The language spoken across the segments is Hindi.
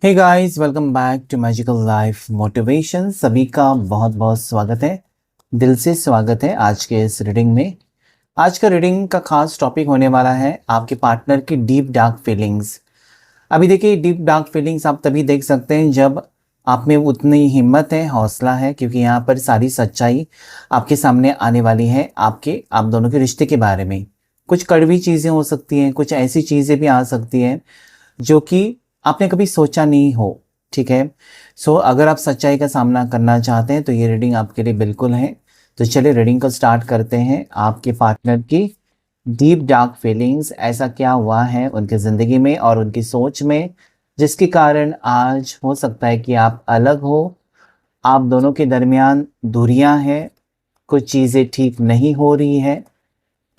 Hey guys, welcome back to magical life motivation. सभी का बहुत बहुत स्वागत है, दिल से स्वागत है आज के इस रीडिंग में। आज का रीडिंग का खास टॉपिक होने वाला है आपके पार्टनर की डीप डार्क फीलिंग्स। अभी देखिए, डीप डार्क फीलिंग्स आप तभी देख सकते हैं जब आप में उतनी हिम्मत है, हौसला है, क्योंकि यहाँ पर सारी सच्चाई आपके सामने आने वाली है। आप दोनों के रिश्ते के बारे में कुछ कड़वी चीज़ें हो सकती हैं, कुछ ऐसी चीज़ें भी आ सकती हैं जो कि आपने कभी सोचा नहीं हो। ठीक है, सो अगर आप सच्चाई का सामना करना चाहते हैं तो ये रीडिंग आपके लिए बिल्कुल है। तो चलिए रीडिंग को स्टार्ट करते हैं। आपके पार्टनर की डीप डार्क फीलिंग्स, ऐसा क्या हुआ है उनकी ज़िंदगी में और उनकी सोच में जिसके कारण आज हो सकता है कि आप अलग हो। आप दोनों के दरमियान दूरियां हैं, कुछ चीज़ें ठीक नहीं हो रही है,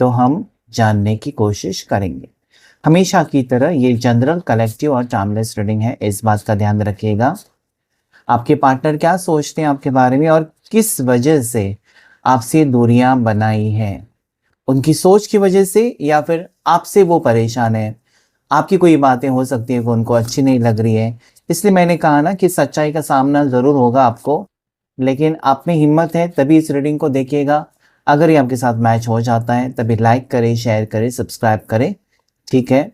तो हम जानने की कोशिश करेंगे। हमेशा की तरह ये जनरल, कलेक्टिव और टाइमलेस रीडिंग है, इस बात का ध्यान रखिएगा। आपके पार्टनर क्या सोचते हैं आपके बारे में और किस वजह से आपसे दूरियां बनाई हैं, उनकी सोच की वजह से या फिर आपसे वो परेशान है। आपकी कोई बातें हो सकती है कि उनको अच्छी नहीं लग रही है, इसलिए मैंने कहा ना कि सच्चाई का सामना ज़रूर होगा आपको, लेकिन आप में हिम्मत है तभी इस रीडिंग को देखिएगा। अगर ये आपके साथ मैच हो जाता है तभी लाइक करें, शेयर करें, सब्सक्राइब करें। ठीक है,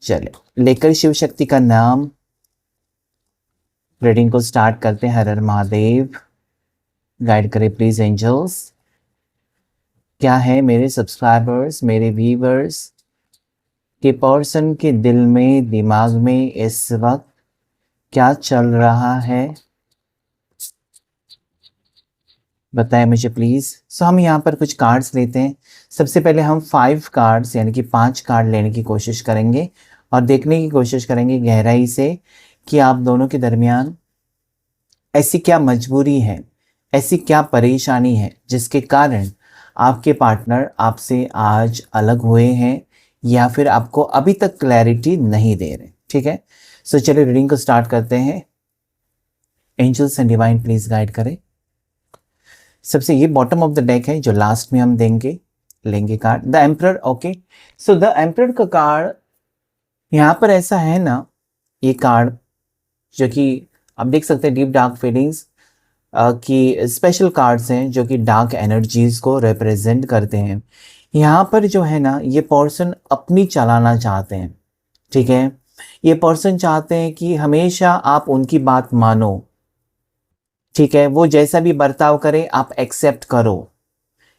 चले लेकर शिव शक्ति का नाम रीडिंग को स्टार्ट करते हैं। हर हर महादेव। गाइड करें प्लीज एंजल्स। क्या है मेरे सब्सक्राइबर्स, मेरे व्यूवर्स के पर्सन के दिल में, दिमाग में इस वक्त क्या चल रहा है, बताएं मुझे प्लीज़। सो हम यहाँ पर कुछ कार्ड्स लेते हैं। सबसे पहले हम 5 कार्ड्स यानी कि 5 कार्ड लेने की कोशिश करेंगे और देखने की कोशिश करेंगे गहराई से कि आप दोनों के दरमियान ऐसी क्या मजबूरी है, ऐसी क्या परेशानी है जिसके कारण आपके पार्टनर आपसे आज अलग हुए हैं या फिर आपको अभी तक क्लैरिटी नहीं दे रहे। ठीक है, सो चलिए रीडिंग को स्टार्ट करते हैं। Angels and divine please guide करें। सबसे ये बॉटम ऑफ द डेक है जो लास्ट में हम लेंगे card the emperor. Okay, so the emperor का कार्ड यहाँ पर ऐसा है ना, ये कार्ड जो कि आप देख सकते हैं डीप डार्क फीलिंग्स की स्पेशल कार्ड्स हैं जो कि डार्क एनर्जीज को रिप्रेजेंट करते हैं। यहाँ पर जो है ना, ये पर्सन अपनी चलाना चाहते हैं। ठीक है, ये पर्सन चाहते हैं कि हमेशा आप उनकी बात मानो। ठीक है, वो जैसा भी बर्ताव करे आप एक्सेप्ट करो।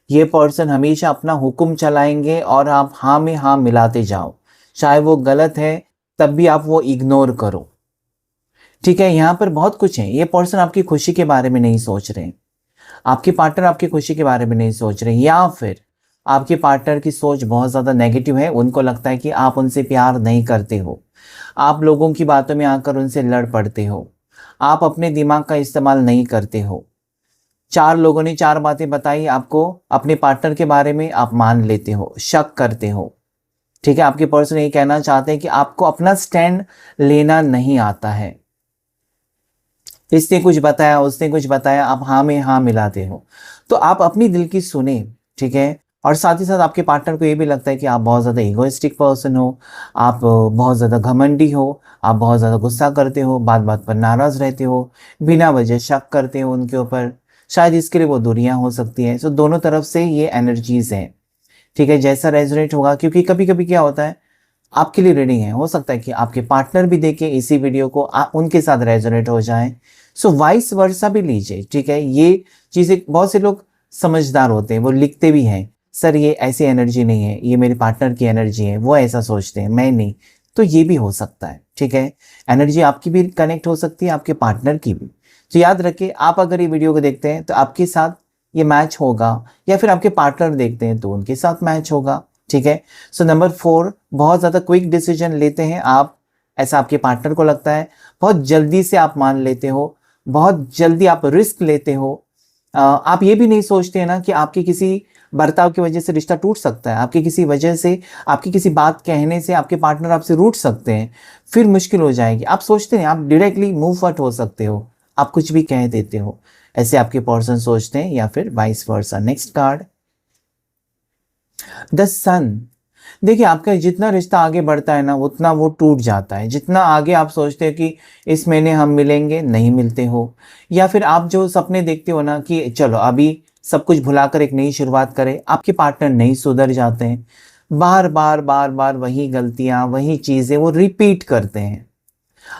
ये पर्सन हमेशा अपना हुक्म चलाएंगे और आप हाँ में हाँ मिलाते जाओ, चाहे वो गलत है तब भी आप वो इग्नोर करो। ठीक है, यहाँ पर बहुत कुछ है। ये पर्सन आपकी खुशी के बारे में नहीं सोच रहे, आपके पार्टनर आपकी खुशी के बारे में नहीं सोच रहे, या फिर आपके पार्टनर की सोच बहुत ज़्यादा नेगेटिव है। उनको लगता है कि आप उनसे प्यार नहीं करते हो, आप लोगों की बातों में आकर उनसे लड़ पड़ते हो, आप अपने दिमाग का इस्तेमाल नहीं करते हो। 4 लोगों ने 4 बातें बताई आपको अपने पार्टनर के बारे में, आप मान लेते हो, शक करते हो। ठीक है, आपके पर्सन ये कहना चाहते हैं कि आपको अपना स्टैंड लेना नहीं आता है। इसने कुछ बताया, उसने कुछ बताया, आप हाँ में हाँ मिलाते हो। तो आप अपनी दिल की सुने। ठीक है, और साथ ही साथ आपके पार्टनर को ये भी लगता है कि आप बहुत ज़्यादा इगोइस्टिक पर्सन हो, आप बहुत ज़्यादा घमंडी हो, आप बहुत ज़्यादा गुस्सा करते हो, बात बात पर नाराज़ रहते हो, बिना वजह शक करते हो उनके ऊपर। शायद इसके लिए वो दूरियां हो सकती हैं। सो दोनों तरफ से ये एनर्जीज हैं। ठीक है, जैसा रेजोनेट होगा, क्योंकि कभी कभी क्या होता है, आपके लिए रीडिंग है, हो सकता है कि आपके पार्टनर भी देखें इसी वीडियो को, उनके साथ रेजोनेट हो जाए। सो वाइस वर्सा भी लीजिए। ठीक है, ये चीज़ें बहुत से लोग समझदार होते हैं, वो लिखते भी हैं, सर ये ऐसी एनर्जी नहीं है, ये मेरे पार्टनर की एनर्जी है, वो ऐसा सोचते हैं, मैं नहीं। तो ये भी हो सकता है। ठीक है, एनर्जी आपकी भी कनेक्ट हो सकती है, आपके पार्टनर की भी। तो याद रखिए, आप अगर ये वीडियो को देखते हैं तो आपके साथ ये मैच होगा, या फिर आपके पार्टनर देखते हैं तो उनके साथ मैच होगा। ठीक है, सो नंबर 4, बहुत ज़्यादा क्विक डिसीजन लेते हैं आप, ऐसा आपके पार्टनर को लगता है। बहुत जल्दी से आप मान लेते हो, बहुत जल्दी आप रिस्क लेते हो। आप ये भी नहीं सोचते हैं ना कि आपकी किसी बर्ताव की वजह से रिश्ता टूट सकता है, आपकी किसी वजह से, आपकी किसी बात कहने से आपके पार्टनर आपसे रूठ सकते हैं, फिर मुश्किल हो जाएगी। आप सोचते हैं आप डायरेक्टली मूव आउट हो सकते हो, आप कुछ भी कह देते हो, ऐसे आपके पर्सन सोचते हैं, या फिर vice versa. Next card the sun. देखिए, आपका जितना रिश्ता आगे बढ़ता है ना, उतना वो टूट जाता है। जितना आगे आप सोचते हो कि इस महीने हम मिलेंगे, नहीं मिलते हो, या फिर आप जो सपने देखते हो ना कि चलो अभी सब कुछ भुलाकर एक नई शुरुआत करें, आपके पार्टनर नहीं सुधर जाते हैं। बार-बार, बार-बार वही गलतियाँ, वही चीज़ें वो रिपीट करते हैं।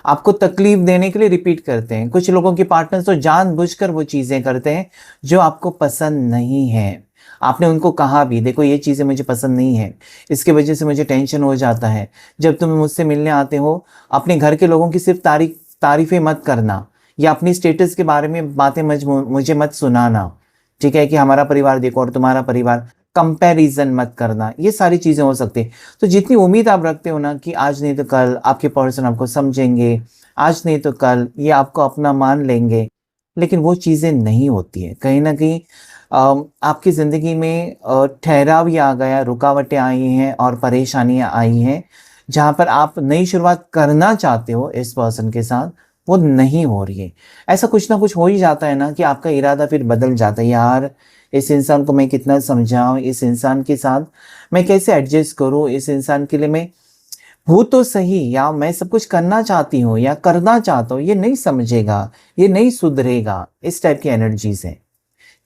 आपको तकलीफ देने के लिए रिपीट करते हैं। कुछ लोगों के पार्टनर तो जानबूझकर वो चीज़ें करते हैं जो आपको पसंद नहीं है। आपने उनको कहा भी, देखो ये चीज़ें मुझे पसंद नहीं है, इसकी वजह से मुझे टेंशन हो जाता है। जब तुम मुझसे मिलने आते हो, अपने घर के लोगों की सिर्फ तारीफ़ें मत करना, या अपनी स्टेटस के बारे में बातें मुझे मत सुनाना, ठीक है? कि हमारा परिवार देखो और तुम्हारा परिवार, कंपैरिज़न मत करना। ये सारी चीज़ें हो सकती हैं। तो जितनी उम्मीद आप रखते हो ना कि आज नहीं तो कल आपके पर्सन आपको समझेंगे, आज नहीं तो कल ये आपको अपना मान लेंगे, लेकिन वो चीज़ें नहीं होती हैं। कहीं न कहीं आपकी ज़िंदगी में ठहराव ही आ गया, रुकावटें आई हैं और परेशानियाँ आई हैं, जहाँ पर आप नई शुरुआत करना चाहते हो इस पर्सन के साथ, वो नहीं हो रही है। ऐसा कुछ ना कुछ हो ही जाता है ना कि आपका इरादा फिर बदल जाता है, यार इस इंसान को मैं कितना समझाऊँ, इस इंसान के साथ मैं कैसे एडजस्ट करूँ, इस इंसान के लिए मैं हूँ तो सही, या मैं सब कुछ करना चाहती हूँ या करना चाहता हूँ, ये नहीं समझेगा, ये नहीं सुधरेगा, इस टाइप की एनर्जीज़ हैं।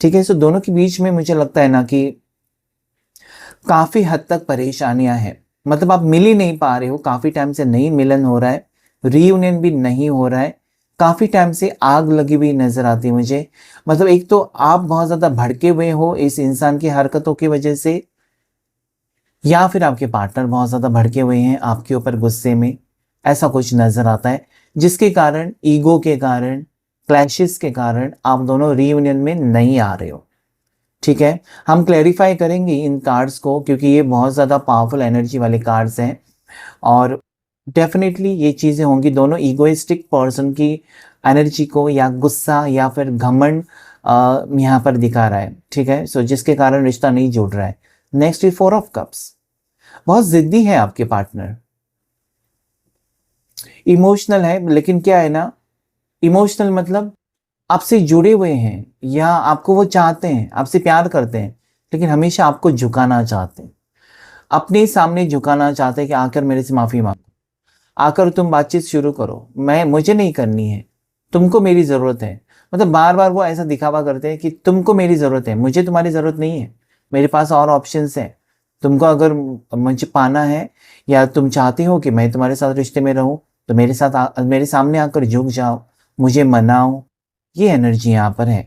ठीक है? सो दोनों के बीच में मुझे लगता है ना कि काफ़ी हद तक परेशानियाँ हैं। मतलब आप मिल ही नहीं पा रहे हो, काफ़ी टाइम से नहीं मिलन हो रहा है, रीयूनियन भी नहीं हो रहा है, काफ़ी टाइम से आग लगी हुई नज़र आती है मुझे। मतलब एक तो आप बहुत ज़्यादा भड़के हुए हो इस इंसान की हरकतों की वजह से, या फिर आपके पार्टनर बहुत ज़्यादा भड़के हुए हैं आपके ऊपर गुस्से में, ऐसा कुछ नज़र आता है, जिसके कारण ईगो के कारण, क्लैशेस के कारण आप दोनों रीयूनियन में नहीं आ रहे हो। ठीक है? हम क्लैरिफ़ाई करेंगे इन कार्ड्स को, क्योंकि ये बहुत ज़्यादा पावरफुल एनर्जी वाले कार्ड्स हैं, और डेफ़िनेटली ये चीज़ें होंगी। दोनों इगोइस्टिक पर्सन की एनर्जी को या गुस्सा या फिर घमंड यहाँ पर दिखा रहा है। ठीक है? सो जिसके कारण रिश्ता नहीं जुड़ रहा है। Next is 4 of cups. बहुत ज़िद्दी है आपके पार्टनर। इमोशनल है, लेकिन क्या है ना, इमोशनल मतलब आपसे जुड़े हुए हैं, या आपको वो चाहते हैं, आपसे प्यार करते हैं, लेकिन हमेशा आपको झुकाना चाहते हैं। अपने सामने झुकाना चाहते हैं कि आकर मेरे से माफ़ी माँगो, आकर तुम बातचीत शुरू करो, मुझे नहीं करनी है, तुमको मेरी ज़रूरत है। मतलब बार-बार वो ऐसा दिखावा करते हैं कि तुमको मेरी ज़रूरत है, मुझे तुम्हारी ज़रूरत नहीं है, मेरे पास और ऑप्शंस हैं। तुमको अगर मुझे पाना है, या तुम चाहते हो कि मैं तुम्हारे साथ रिश्ते में रहूँ, तो मेरे सामने आकर झुक जाओ, मुझे मनाओ। ये एनर्जी यहाँ पर है।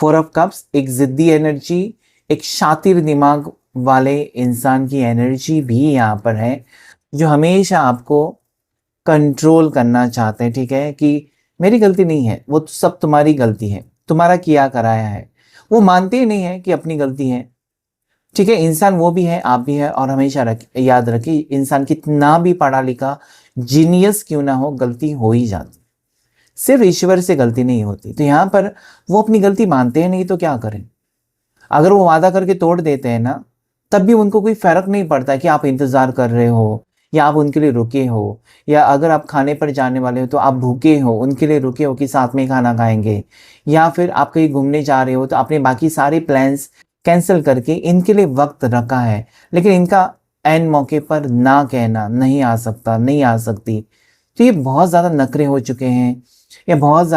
4 ऑफ कप्स एक ज़िद्दी एनर्जी, एक शातिर दिमाग वाले इंसान की एनर्जी भी यहाँ पर है, जो हमेशा आपको कंट्रोल करना चाहते हैं। ठीक है? कि मेरी गलती नहीं है, वो तो सब तुम्हारी गलती है, तुम्हारा किया कराया है। वो मानते ही नहीं है कि अपनी गलती है। ठीक है? इंसान वो भी है, आप भी है, और हमेशा याद रखिए, इंसान कितना भी पढ़ा लिखा जीनियस क्यों ना हो, गलती हो ही जाती। सिर्फ ईश्वर से गलती नहीं होती। तो यहाँ पर वो अपनी गलती मानते हैं नहीं, तो क्या करें? अगर वो वादा करके तोड़ देते हैं ना, तब भी उनको कोई फ़र्क नहीं पड़ता कि आप इंतज़ार कर रहे हो, या आप उनके लिए रुके हो, या अगर आप खाने पर जाने वाले हो तो आप भूखे हो, उनके लिए रुके हो कि साथ में खाना खाएँगे, या फिर आप कहीं घूमने जा रहे हो तो आपने बाकी सारे प्लान्स कैंसल करके इनके लिए वक़्त रखा है। लेकिन इनका ऐन मौके पर ना कहना, नहीं आ सकता, नहीं आ सकती। तो ये बहुत ज़्यादा नखरे हो चुके हैं, या बहुत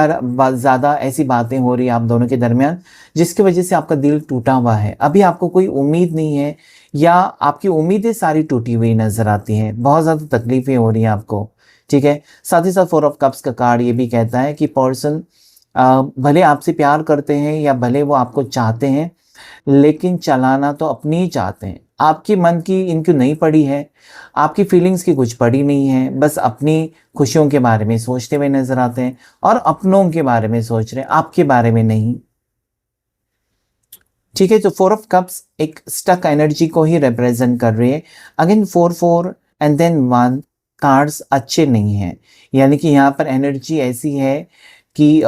ज़्यादा ऐसी बातें हो रही हैं आप दोनों के दरमियान, जिसकी वजह से आपका दिल टूटा हुआ है। अभी आपको कोई उम्मीद नहीं है, या आपकी उम्मीदें सारी टूटी हुई नज़र आती हैं। बहुत ज़्यादा तकलीफ़ें हो रही हैं आपको। ठीक है? साथ ही साथ 4 ऑफ कप्स का कार्ड ये भी कहता है कि पर्सन भले आपसे प्यार करते हैं, या भले वो आपको चाहते हैं, लेकिन चलाना तो अपनी ही चाहते हैं। आपके मन की इनको नहीं पड़ी है, आपकी फीलिंग्स की कुछ पड़ी नहीं है, बस अपनी खुशियों के बारे में सोचते हुए नज़र आते हैं, और अपनों के बारे में सोच रहे हैं, आपके बारे में नहीं। ठीक है? तो 4 ऑफ कप्स एक स्टक एनर्जी को ही रिप्रेजेंट कर रही है। अगेन 4-4 एंड देन 1 कार्ड्स अच्छे नहीं हैं। यानी कि यहाँ पर एनर्जी ऐसी है कि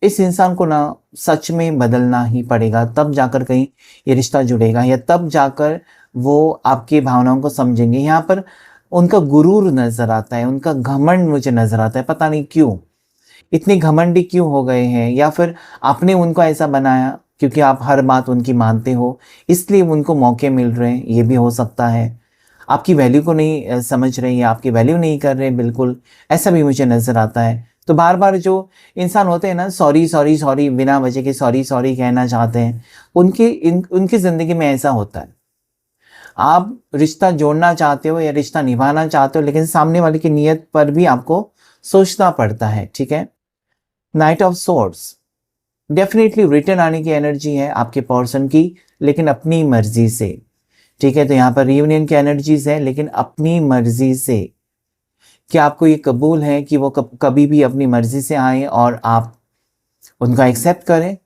इस इंसान को ना सच में बदलना ही पड़ेगा, तब जाकर कहीं ये रिश्ता जुड़ेगा, या तब जाकर वो आपकी भावनाओं को समझेंगे। यहाँ पर उनका गुरूर नज़र आता है, उनका घमंड मुझे नज़र आता है, पता नहीं क्यों? इतने घमंडी क्यों हो गए हैं, या फिर आपने उनको ऐसा बनाया क्योंकि आप हर बात उनकी मानते हो, इसलिए उनको मौके मिल रहे हैं, ये भी हो सकता है। आपकी वैल्यू को नहीं समझ रहे हैं, आपकी वैल्यू नहीं कर रहे बिल्कुल, ऐसा भी मुझे नज़र आता है। तो बार बार जो इंसान होते हैं ना, सॉरी सॉरी सॉरी बिना वजह के सॉरी सॉरी कहना चाहते हैं, उनकी ज़िंदगी में ऐसा होता है। आप रिश्ता जोड़ना चाहते हो या रिश्ता निभाना चाहते हो, लेकिन सामने वाले की नीयत पर भी आपको सोचना पड़ता है, ठीक है। Night of swords definitely return आने की एनर्जी है आपके पर्सन की, लेकिन अपनी मर्जी से, ठीक है। तो यहाँ पर रियूनियन की एनर्जीज है, लेकिन अपनी मर्जी से। क्या आपको ये कबूल है कि वो कभी भी अपनी मर्जी से आए और आप उनका एक्सेप्ट करें?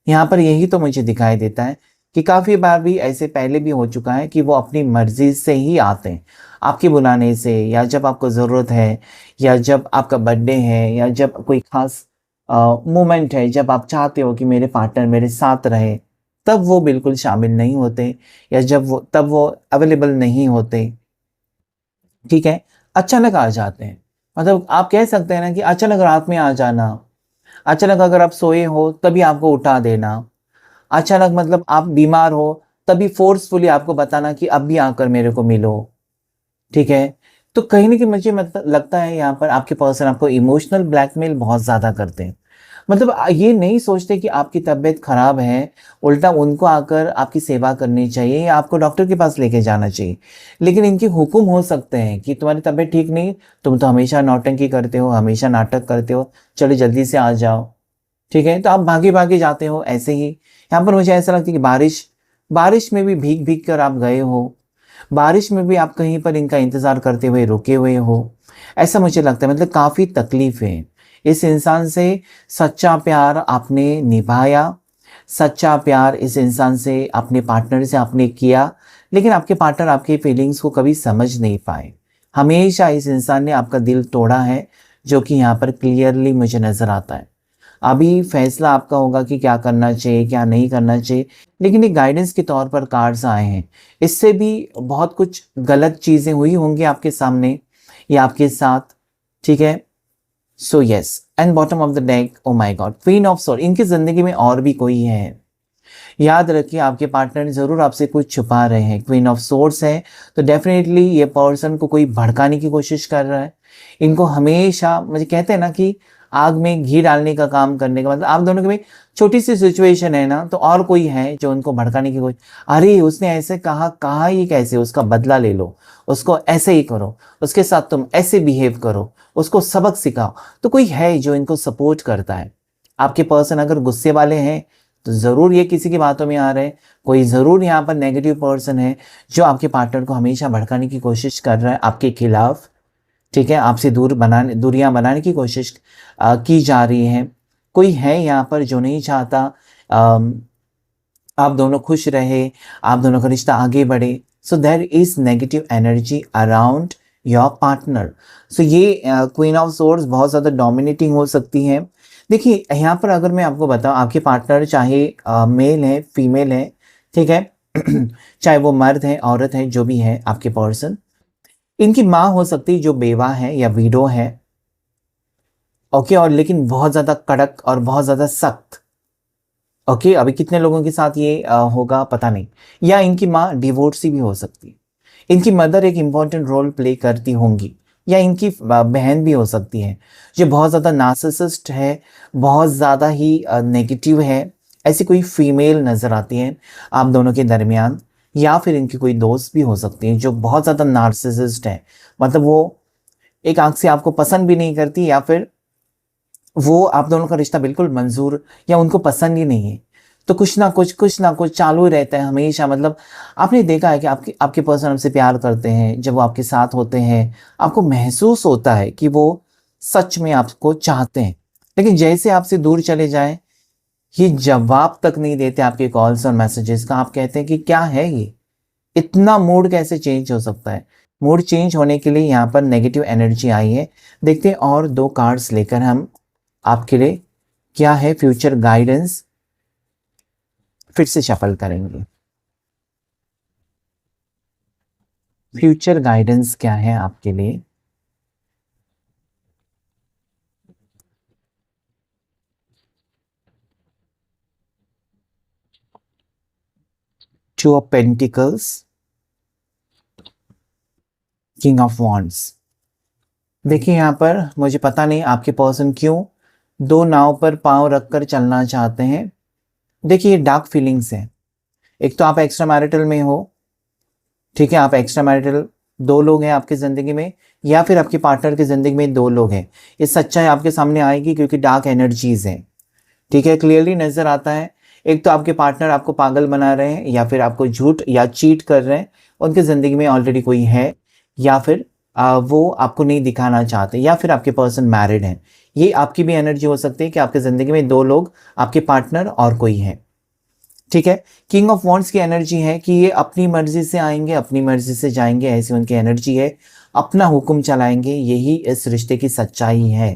यहाँ पर यही तो मुझे दिखाई देता है कि काफ़ी बार भी ऐसे पहले भी हो चुका है कि वो अपनी मर्जी से ही आते हैं, आपके बुलाने से, या जब आपको ज़रूरत है, या जब आपका बर्थडे है, या जब कोई ख़ास मोमेंट है, जब आप चाहते हो कि मेरे पार्टनर मेरे साथ रहे, तब वो बिल्कुल शामिल नहीं होते, या तब वो अवेलेबल नहीं होते, ठीक है। अचानक आ जाते हैं, मतलब आप कह सकते हैं ना कि अचानक रात में आ जाना, अचानक अगर आप सोए हो तभी आपको उठा देना, अचानक मतलब आप बीमार हो तभी फोर्सफुली आपको बताना कि अब भी आकर मेरे को मिलो, ठीक है। तो कहीं न कहीं मुझे मतलब लगता है यहाँ पर आपके पर्सन आपको इमोशनल ब्लैकमेल बहुत ज़्यादा करते हैं। मतलब ये नहीं सोचते कि आपकी तबीयत ख़राब है, उल्टा उनको आकर आपकी सेवा करनी चाहिए या आपको डॉक्टर के पास लेके जाना चाहिए। लेकिन इनके हुक्म हो सकते हैं कि तुम्हारी तबीयत ठीक नहीं, तुम तो हमेशा नौटंकी करते हो, हमेशा नाटक करते हो, चलो जल्दी से आ जाओ, ठीक है। तो आप भागे-भागे जाते हो ऐसे ही। यहाँ पर मुझे ऐसा लगता है कि बारिश में भी भीग-भीग कर आप गए हो, बारिश में भी आप कहीं पर इनका इंतज़ार करते हुए रुके हुए हो। ऐसा मुझे लगता है, मतलब काफ़ी तकलीफ़ है। इस इंसान से सच्चा प्यार आपने निभाया, सच्चा प्यार इस इंसान से, अपने पार्टनर से आपने किया, लेकिन आपके पार्टनर आपकी फीलिंग्स को कभी समझ नहीं पाए। हमेशा इस इंसान ने आपका दिल तोड़ा है, जो कि यहाँ पर क्लियरली मुझे नज़र आता है। अभी फैसला आपका होगा कि क्या करना चाहिए, क्या नहीं करना चाहिए, लेकिन एक गाइडेंस के तौर पर कार्ड्स आए हैं। इससे भी बहुत कुछ गलत चीज़ें हुई होंगी आपके सामने या आपके साथ, ठीक है। So yes, and bottom of the deck, oh my God, queen of sword, इनकी ज़िंदगी में और भी कोई है। याद रखिए आपके पार्टनर ज़रूर आपसे कुछ छुपा रहे हैं। क्वीन ऑफ सोर्ड्स है, तो डेफिनेटली ये पर्सन को कोई भड़काने की कोशिश कर रहा है। इनको हमेशा, मुझे कहते हैं ना कि आग में घी डालने का काम करने का मतलब, आप दोनों के में छोटी सी सिचुएशन है ना, तो और कोई है जो उनको भड़काने की कोशिश, अरे उसने ऐसे कहा, कहा ही कैसे, उसका बदला ले लो, उसको ऐसे ही करो, उसके साथ तुम ऐसे बिहेव करो, उसको सबक सिखाओ। तो कोई है जो इनको सपोर्ट करता है। आपके पर्सन अगर गुस्से वाले हैं तो ज़रूर ये किसी की बातों में आ रहे हैं, कोई ज़रूर यहाँ पर नेगेटिव पर्सन है जो आपके पार्टनर को हमेशा भड़काने की कोशिश कर रहा है आपके खिलाफ, ठीक है। आपसे दूरियां बनाने की कोशिश की जा रही है। कोई है यहाँ पर जो नहीं चाहता अम, आप दोनों खुश रहे, आप दोनों का रिश्ता आगे बढ़े। So there is negative energy around your partner. So ये क्वीन ऑफ सोर्ड्स बहुत ज़्यादा डोमिनेटिंग हो सकती है। देखिए यहाँ पर अगर मैं आपको बताऊँ, आपके पार्टनर चाहे मेल है फीमेल है, ठीक है चाहे वो मर्द है औरत है, जो भी है आपके पर्सन, इनकी माँ हो सकती है जो बेवा है या विडो है, ओके, और लेकिन बहुत ज़्यादा कड़क और बहुत ज़्यादा सख्त, ओके। अभी कितने लोगों के साथ ये होगा पता नहीं। या इनकी माँ डिवोर्सी भी हो सकती है, इनकी मदर एक इम्पॉर्टेंट रोल प्ले करती होंगी, या इनकी बहन भी हो सकती है जो बहुत ज़्यादा नार्सिसिस्ट है, बहुत ज़्यादा ही नेगेटिव है। ऐसी कोई फीमेल नज़र आती है आप दोनों के दरमियान। या फिर इनकी कोई दोस्त भी हो सकती है जो बहुत ज़्यादा नार्सिसिस्ट है, मतलब वो एक आंख से आपको पसंद भी नहीं करती, या फिर वो आप दोनों का रिश्ता बिल्कुल मंजूर या उनको पसंद ही नहीं है। तो कुछ ना कुछ चालू ही रहता है हमेशा। मतलब आपने देखा है कि आपके पर्सन आपसे प्यार करते हैं, जब वो आपके साथ होते हैं आपको महसूस होता है कि वो सच में आपको चाहते हैं, लेकिन जैसे आपसे दूर चले जाएं, ये जवाब तक नहीं देते आपके कॉल्स और मैसेजेस का। आप कहते हैं कि क्या है ये, इतना मूड कैसे चेंज हो सकता है। मूड चेंज होने के लिए यहाँ पर नेगेटिव एनर्जी आई है। देखते हैं और दो कार्ड्स लेकर हम आपके लिए क्या है फ्यूचर गाइडेंस, फिर से शफल करेंगे। फ्यूचर गाइडेंस क्या है आपके लिए? Two of pentacles, king of wands. देखिए यहाँ पर मुझे पता नहीं आपके पर्सन क्यों दो नाव पर पांव रखकर चलना चाहते हैं। देखिए डार्क फीलिंग्स है। एक तो आप एक्स्ट्रा मैरिटल में हो, ठीक है, आप एक्स्ट्रा मैरिटल, दो लोग हैं आपकी ज़िंदगी में, या फिर आपके पार्टनर की ज़िंदगी में दो लोग हैं। ये सच्चाई आपके सामने आएगी क्योंकि डार्क एनर्जीज हैं, ठीक है, क्लियरली नज़र आता है। एक तो आपके पार्टनर आपको पागल बना रहे हैं या फिर आपको झूठ या चीट कर रहे हैं, उनकी ज़िंदगी में ऑलरेडी कोई है, या फिर वो आपको नहीं दिखाना चाहते, या फिर आपके पर्सन मैरिड हैं। ये आपकी भी एनर्जी हो सकती है कि आपकी ज़िंदगी में दो लोग, आपके पार्टनर और कोई है, ठीक है। किंग ऑफ वॉन्ड्स की एनर्जी है कि ये अपनी मर्जी से आएंगे, अपनी मर्जी से जाएंगे, ऐसी उनकी एनर्जी है। अपना हुक्म चलाएंगे, यही इस रिश्ते की सच्चाई है,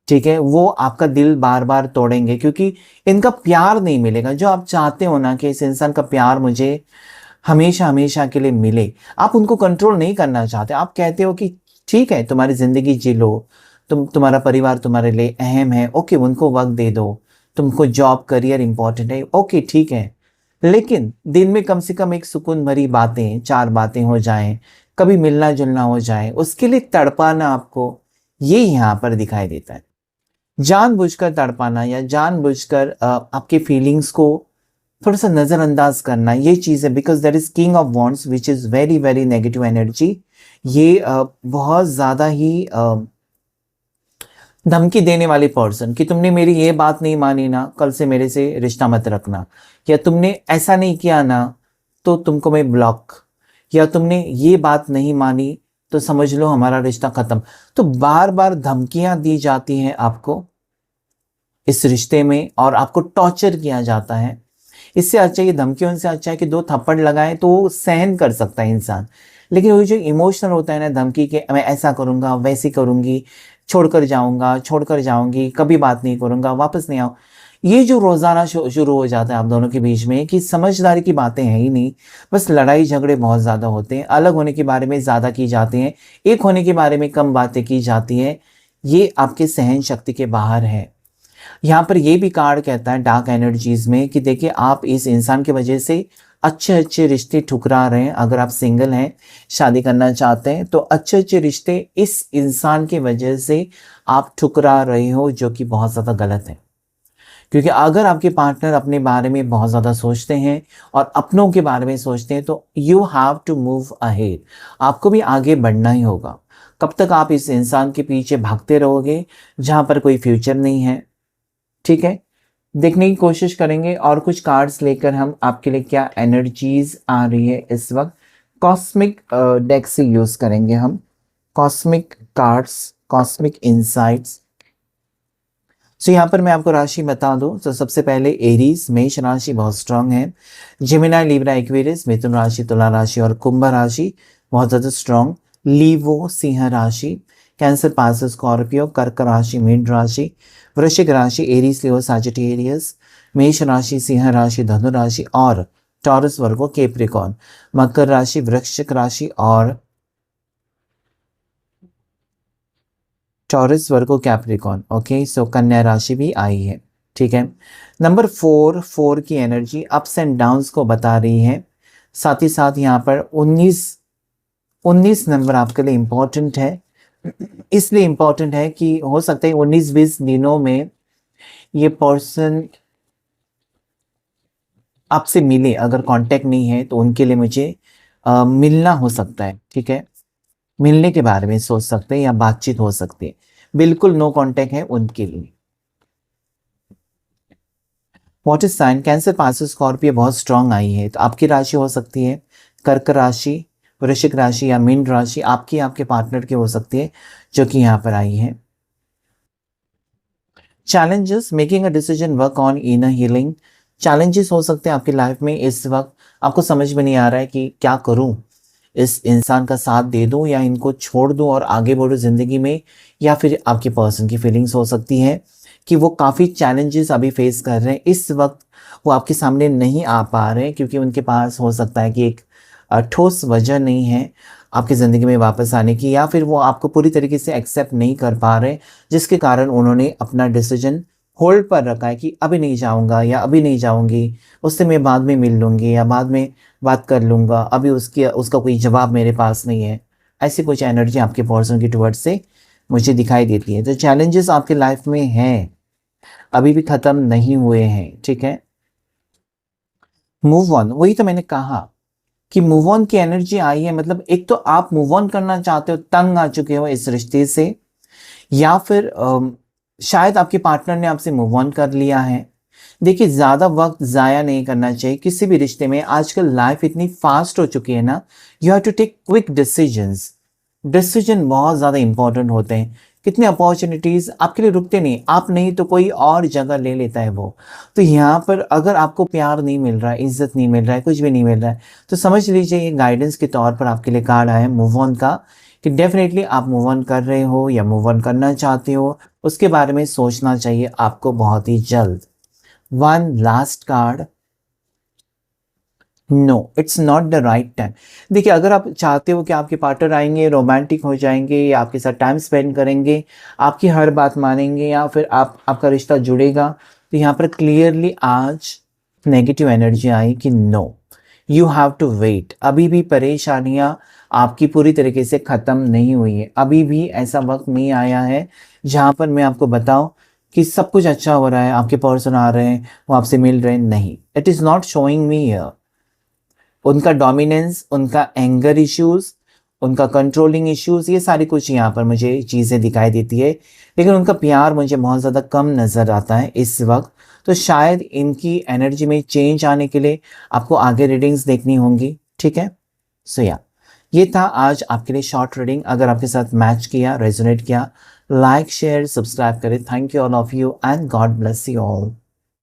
ठीक है। वो आपका दिल बार बार तोड़ेंगे क्योंकि इनका प्यार नहीं मिलेगा जो आप चाहते हो ना, कि इस इंसान का प्यार मुझे हमेशा हमेशा के लिए मिले। आप उनको कंट्रोल नहीं करना चाहते। आप कहते हो कि ठीक है, तुम्हारी ज़िंदगी जी लो, तुम्हारा परिवार तुम्हारे लिए अहम है, ओके, उनको वक्त दे दो, तुमको जॉब करियर इंपॉर्टेंट है, ओके ठीक है, लेकिन दिन में कम से कम एक सुकून भरी बातें, चार बातें हो जाएं, कभी मिलना जुलना हो जाए, उसके लिए तड़पाना आपको, ये यहाँ पर दिखाई देता है। जानबूझकर तड़पाना या जानबूझकर आपके फीलिंग्स को थोड़ा सा नज़रअंदाज करना, ये चीज़ है। Because that is king of wands which is very very negative energy. ये बहुत ज़्यादा ही धमकी देने वाली पर्सन कि तुमने मेरी ये बात नहीं मानी ना, कल से मेरे से रिश्ता मत रखना, या तुमने ऐसा नहीं किया ना तो तुमको मैं ब्लॉक, या तुमने ये बात नहीं मानी तो समझ लो हमारा रिश्ता खत्म। तो बार बार धमकियां दी जाती हैं आपको इस रिश्ते में और आपको टॉर्चर किया जाता है। इससे अच्छा, ये धमकियों से अच्छा है कि दो थप्पड़ लगाएं तो वो सहन कर सकता है इंसान। लेकिन वो जो इमोशनल होता है ना धमकी के, मैं ऐसा करूँगा, वैसे करूँगी, छोड़कर जाऊँगा, छोड़कर जाऊँगी, कभी बात नहीं करूँगा, वापस नहीं आऊँ, ये जो रोज़ाना शुरू हो जाता है आप दोनों के बीच में कि समझदारी की बातें हैं ही नहीं, बस लड़ाई झगड़े बहुत ज़्यादा होते हैं, अलग होने के बारे में ज़्यादा की जाती हैं, एक होने के बारे में कम बातें की जाती हैं। ये आपके सहन शक्ति के बाहर है। यहाँ पर ये भी कार्ड कहता है डार्क एनर्जीज में कि देखिए आप इस इंसान की वजह से अच्छे अच्छे रिश्ते ठुकरा रहे हैं। अगर आप सिंगल हैं, शादी करना चाहते हैं, तो अच्छे अच्छे रिश्ते इस इंसान की वजह से आप ठुकरा रहे हो, जो कि बहुत ज़्यादा गलत है। क्योंकि अगर आपके पार्टनर अपने बारे में बहुत ज़्यादा सोचते हैं और अपनों के बारे में सोचते हैं तो you have to move ahead, आपको भी आगे बढ़ना ही होगा। कब तक आप इस इंसान के पीछे भागते रहोगे जहाँ पर कोई फ्यूचर नहीं है, ठीक है। देखने की कोशिश करेंगे और कुछ कार्ड्स लेकर हम आपके लिए क्या एनर्जीज आ रही है इस वक्त। कॉस्मिक डेक से यूज करेंगे हम कॉस्मिक कार्ड्स, कॉस्मिक इनसाइट्स। सो यहाँ पर मैं आपको राशि बता दूं तो सबसे पहले एरीज मेष राशि बहुत स्ट्रांग है, जेमिनी लिब्रा एक्वेरियस मिथुन राशि तुला राशि और कुंभ राशि बहुत ज़्यादा स्ट्रांग, लीवो सिंह राशि, कैंसर पास स्कॉर्पियो, कर्क राशि मीन राशि, वृश्चिक राशि एरीज लियो सजिटेरियस, मेष राशि सिंह राशि धनु राशि और टॉरस वर्गो कैप्रिकॉर्न, मकर राशि वृश्चिक राशि और टॉरस वर्गो कैप्रिकॉर्न। ओके, सो कन्या राशि भी आई है, ठीक है। नंबर 4 की एनर्जी अप्स एंड डाउन्स को बता रही है। साथ ही साथ यहाँ पर 19 नंबर आपके लिए इम्पोर्टेंट है। इसलिए इम्पोर्टेंट है कि हो सकता है 19-20 दिनों में ये पर्सन आपसे मिले। अगर कांटेक्ट नहीं है तो उनके लिए मुझे मिलना हो सकता है, ठीक है, मिलने के बारे में सोच सकते हैं या बातचीत हो सकती है। बिल्कुल नो कांटेक्ट है उनके लिए। What is sine, cancer pass Scorpio बहुत स्ट्रांग आई है, तो आपकी राशि हो सकती है कर्क राशि, वृश्चिक राशि या मीन राशि, आपकी आपके पार्टनर की हो सकती है जो कि यहाँ पर आई है। Challenges, making a decision, work on inner healing. Challenges हो सकते हैं आपकी लाइफ में इस वक्त, आपको समझ में नहीं आ रहा है कि क्या करूं, इस इंसान का साथ दे दूं या इनको छोड़ दूं और आगे बढ़ूं ज़िंदगी में, या फिर आपके पर्सन की फीलिंग्स हो सकती है कि वो काफ़ी चैलेंजेस अभी फेस कर रहे हैं इस वक्त, वो आपके सामने नहीं आ पा रहे हैं क्योंकि उनके पास हो सकता है कि एक ठोस वजह नहीं है आपकी ज़िंदगी में वापस आने की, या फिर वो आपको पूरी तरीके से एक्सेप्ट नहीं कर पा रहे जिसके कारण उन्होंने अपना डिसीजन होल्ड पर रखा है कि अभी नहीं जाऊंगा या अभी नहीं जाऊंगी, उससे मैं बाद में मिल लूंगी या बाद में बात कर लूंगा, अभी उसका कोई जवाब मेरे पास नहीं है। ऐसी कुछ एनर्जी आपके पर्सन की टुवर्ड्स से मुझे दिखाई देती है। तो चैलेंजेस आपके लाइफ में हैं, अभी भी ख़त्म नहीं हुए हैं, ठीक है। मूव ऑन, वही तो मैंने कहा कि मूव ऑन की एनर्जी आई है, मतलब एक तो आप मूव ऑन करना चाहते हो, तंग आ चुके हो इस रिश्ते से, या फिर शायद आपके पार्टनर ने आपसे मूव ऑन कर लिया है। देखिए, ज़्यादा वक्त ज़ाया नहीं करना चाहिए किसी भी रिश्ते में। आजकल लाइफ इतनी फास्ट हो चुकी है ना, you have to take quick decisions. Decision बहुत ज़्यादा इंपॉर्टेंट होते हैं। कितने अपॉर्चुनिटीज़ आपके लिए रुकते नहीं, आप नहीं तो कोई और जगह ले लेता है वो। तो यहाँ पर अगर आपको प्यार नहीं मिल रहा है, इज्जत नहीं मिल रहा है, कुछ भी नहीं मिल रहा है, तो समझ लीजिए ये गाइडेंस के तौर पर आपके लिए कार्ड आया है मूव ऑन का, कि डेफिनेटली आप मूव ऑन कर रहे हो या मूव ऑन करना चाहते हो, उसके बारे में सोचना चाहिए आपको बहुत ही जल्द। One last card, no it's not the right time. देखिए, अगर आप चाहते हो कि आपके पार्टनर आएंगे, रोमांटिक हो जाएंगे या आपके साथ टाइम स्पेंड करेंगे, आपकी हर बात मानेंगे या फिर आपका रिश्ता जुड़ेगा, तो यहाँ पर क्लियरली आज नेगेटिव एनर्जी आई कि no, you have to wait. अभी भी परेशानियाँ आपकी पूरी तरीके से ख़त्म नहीं हुई है। अभी भी ऐसा वक्त नहीं आया है जहाँ पर मैं आपको बताऊँ कि सब कुछ अच्छा हो रहा है, आपके पर्सन आ रहे हैं, वो आपसे मिल रहे हैं, नहीं, it is not showing me here. उनका डोमिनेंस, उनका एंगर इश्यूज, उनका कंट्रोलिंग इश्यूज, ये सारी कुछ यहाँ पर मुझे चीज़ें दिखाई देती है, लेकिन उनका प्यार मुझे बहुत ज़्यादा कम नज़र आता है इस वक्त। तो शायद इनकी एनर्जी में चेंज आने के लिए आपको आगे रीडिंग्स देखनी होंगी, ठीक है। सो या ये था आज आपके लिए शॉर्ट रीडिंग। अगर आपके साथ मैच किया, रेजोनेट किया, लाइक शेयर सब्सक्राइब करें। Thank you all of you and God bless you all.